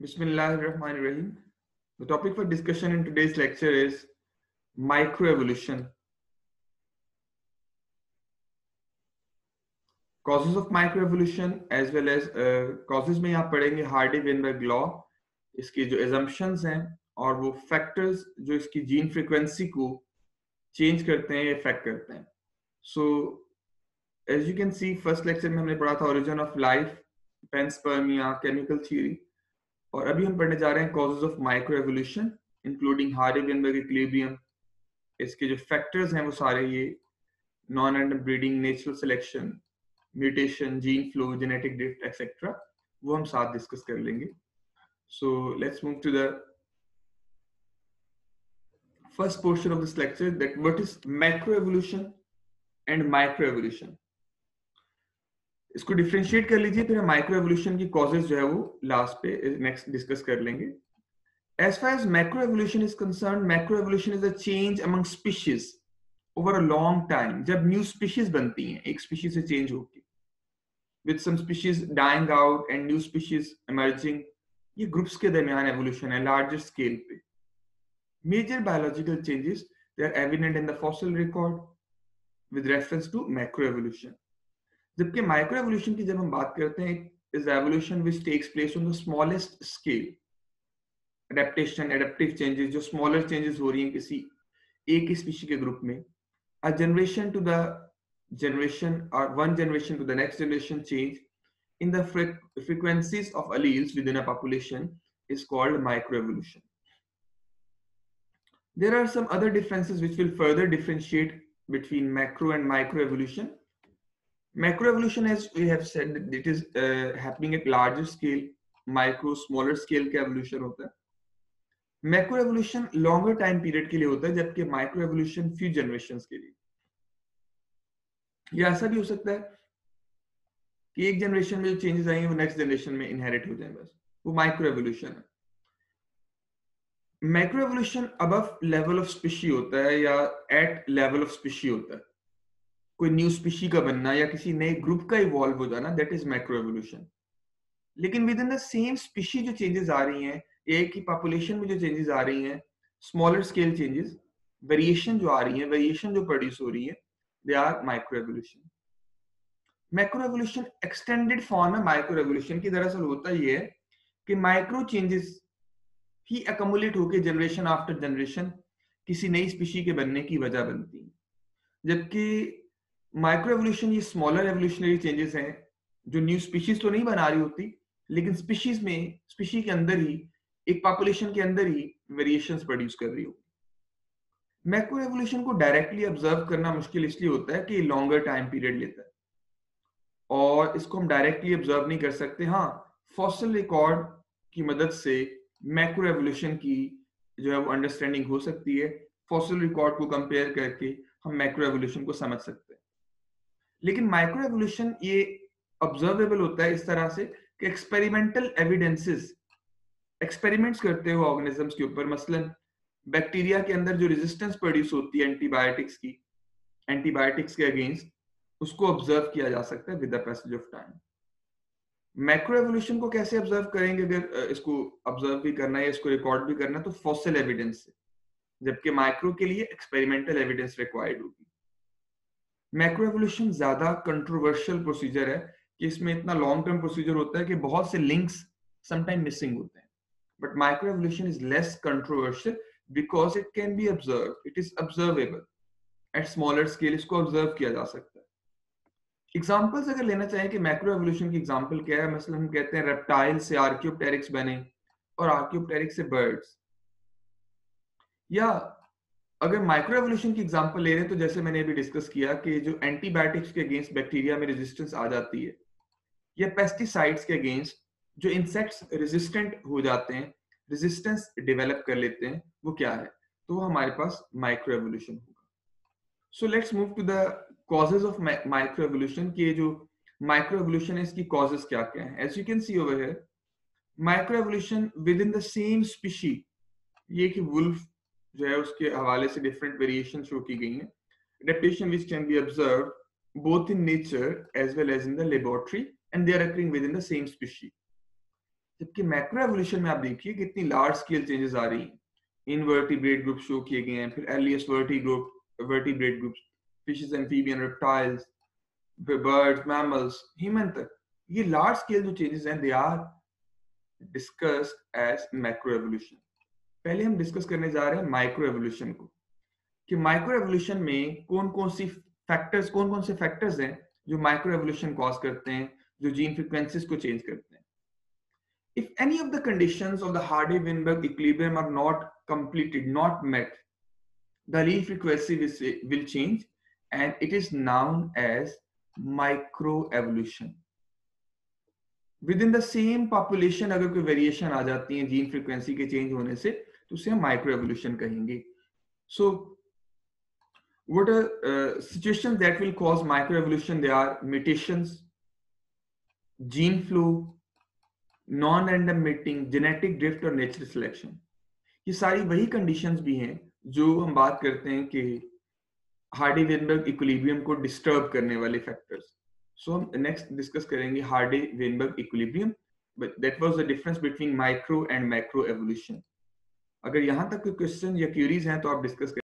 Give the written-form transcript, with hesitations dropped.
Bismillahirrahmanirrahim. The topic for discussion in today's lecture is microevolution. Causes of microevolution as well as causes में यहाँ पढ़ेंगे Hardy-Weinberg law, इसके जो assumptions हैं और वो factors जो इसकी जीन फ्रीक्वेंसी को चेंज करते हैं, इफेक्ट करते हैं. So as you can see, first lecture में हमने पढ़ा था origin of life, panspermia, chemical theory. और अभी हम पढ़ने जा रहे हैं causes of microevolution, including Hardy Weinberg equilibrium. इसके जो फैक्टर्स हैं वो सारे ये non random breeding, natural selection, mutation, gene flow, genetic drift etcetera, वो हम साथ डिस्कस कर लेंगे. So let's move to the first portion of this lecture, that what is macroevolution and microevolution. इसको डिफरेंशिएट कर लीजिए, फिर हम माइक्रोएवोल्यूशन की कॉजेज जो है वो लास्ट पे नेक्स्ट डिस्कस कर लेंगे. As far as macroevolution is concerned, macroevolution is a change among species over a long time. जब new species बनती हैं, एक species से change होके, with some species dying out and new species emerging, ये groups के दरमियान evolution है larger scale पे. Major biological changes they are evident in the fossil record with reference to macroevolution. जबकि microevolution की जब हम बात करते हैं, is evolution which takes place on the smallest scale. Adaptation, adaptive changes, जो smaller changes हो रही हैं किसी एक ही species के group में, a generation to the generation or one generation to the next generation change in the frequencies of alleles within a population is called microevolution. There are some other differences which will further differentiate between macro and microevolution. Macroevolution, as we have said, it is happening at larger scale. Micro, smaller scale का evolution होता है. Macro evolution longer time period के लिए होता है, जबकि micro evolution few generations के लिए. ये ऐसा भी हो सकता है कि एक जनरेशन में जो चेंजेस आएंगे वो नेक्स्ट जनरेशन में इनहेरिट हो जाए, बस वो माइक्रो एवोल्यूशन है. Macro evolution above level of species होता है या एट लेवल ऑफ स्पीशी होता है. कोई न्यू स्पीशी का बनना या किसी नए ग्रुप का इवॉल्व हो जाना, दैट इज मैक्रो एवोल्यूशन. लेकिन with in the same species जो चेंजेस आ रही हैं, एक ही पॉपुलेशन में जो चेंजेस आ रही हैं, स्मॉलर स्केल चेंजेस, वेरिएशन जो आ रही है, वेरिएशन जो प्रोड्यूस हो रही है, they are micro evolution. Macro evolution extended form है माइक्रो एवोल्यूशन की. दरअसल होता ये है कि माइक्रो चेंजेस ही अकमुलेट होकर जनरेशन आफ्टर जनरेशन किसी नई स्पीशी के बनने की वजह बनती है, जबकि माइक्रो एवोल्यूशन ये स्मॉलर एवोल्यूशनरी चेंजेस हैं जो न्यू स्पीशीज तो नहीं बना रही होती, लेकिन स्पीशीज में, स्पीशी के अंदर ही, एक पॉपुलेशन के अंदर ही वेरिएशंस प्रोड्यूस कर रही होगी. मैक्रो एवोल्यूशन को डायरेक्टली ऑब्जर्व करना मुश्किल इसलिए होता है कि लॉन्गर टाइम पीरियड लेता है और इसको हम डायरेक्टली ऑब्जर्व नहीं कर सकते. हाँ, फॉसिल रिकॉर्ड की मदद से मैक्रो एवोल्यूशन की जो है वो अंडरस्टैंडिंग हो सकती है. फॉसिल रिकॉर्ड को कंपेयर करके हम मैक्रो एवोल्यूशन को समझ सकते हैं. लेकिन माइक्रो एवोल्यूशन ये ऑब्जर्वेबल होता है इस तरह से कि एक्सपेरिमेंटल एविडेंसेस, एक्सपेरिमेंट्स करते हो ऑर्गेनिजम्स के ऊपर. मसलन बैक्टीरिया के अंदर जो रेजिस्टेंस प्रोड्यूस होती है एंटीबायोटिक्स की, एंटीबायोटिक्स के अगेंस्ट, उसको ऑब्जर्व किया जा सकता है with the passage of time. Macro evolution को कैसे ऑब्जर्व करेंगे? अगर इसको ऑब्जर्व भी करना है, इसको रिकॉर्ड भी करना है, तो फॉसिल एविडेंस से, जबकि माइक्रो के लिए एक्सपेरिमेंटल एविडेंस रिक्वायर्ड होगी. मैक्रो एवोल्यूशन ज्यादा कंट्रोवर्शियल प्रोसीजर है कि इसमें इतना लॉन्ग टर्म प्रोसीजर होता है कि बहुत से लिंक्स समटाइम मिसिंग होते हैं. But micro evolution is less controversial because it can be observe, it is observable at smaller scale. इसको ऑब्जर्व किया जा सकता है. एग्जांपल्स अगर लेना चाहें कि मैक्रो एवोल्यूशन की एग्जांपल क्या है, मसलन हम कहते हैं रेप्टाइल से आर्कियोप्टेरिक्स बने और आर्कियोप्टेरिक्स से बर्ड्स. या अगर माइक्रो एवोल्यूशन की एग्जांपल ले रहे हैं तो जैसे मैंने अभी डिस्कस किया कि जो एंटीबायोटिक्स के अगेंस्ट बैक्टीरिया में रेजिस्टेंस आ जाती है, या पेस्टिसाइड्स के अगेंस्ट जो इंसेक्ट्स रेजिस्टेंट हो जाते हैं, रेजिस्टेंस डेवलप कर लेते हैं, वो क्या है? तो वो हमारे पास माइक्रो एवोल्यूशन होगा. So let's move to the causes of micro evolution. कि जो माइक्रो एवोल्यूशन है इसकी कॉजेज क्या क्या है? As you can see over here, micro evolution within the same species, ये कि वुल्फ जो है उसके हवाले से डिफरेंट वेरिएशन शो की गई हैं. Adaptation which can be observed both in nature as well as in the laboratory, and they are occurring within the same species. जबकि मैक्रो एवोल्यूशन में आप देखिए कितनी लार्ज स्केल चेंजेस आ रही हैं। इनवर्टिब्रेट ग्रुप शो किए गए हैं, फिर earliest vertebrate groups, fishes, amphibian, reptiles, birds, mammals, human तक। ये लार्ज स्केल जो चेंजेस हैं, they are discussed as macro evolution. पहले हम डिस्कस करने जा रहे हैं माइक्रो एवोल्यूशन को, कि माइक्रो एवोल्यूशन में कौन कौन से फैक्टर्स हैं जो माइक्रो एवोल्यूशन कॉज करते हैं, जो जीन फ्रीक्वेंसीज को चेंज करते हैं। If any of the conditions of the Hardy-Weinberg equilibrium are not met, the allele frequency will change, and it is known as microevolution. Within the same population अगर कोई variation आ जाती है gene frequency के change होने से, तो उसे हम माइक्रो एवोल्यूशन कहेंगे. So what are situations that will cause microevolution? There are mutations, gene flu, non random mating, genetic drift और नेचुरल सिलेक्शन. ये सारी वही कंडीशंस भी हैं जो हम बात करते हैं कि हार्डी-वेनबर्ग इक्विलिब्रियम को डिस्टर्ब करने वाले फैक्टर्स. सो हम नेक्स्ट डिस्कस करेंगे Hardy-Weinberg equilibrium. That was the difference between micro and macro evolution. अगर यहां तक कोई क्वेश्चन या क्यूरीज हैं तो आप डिस्कस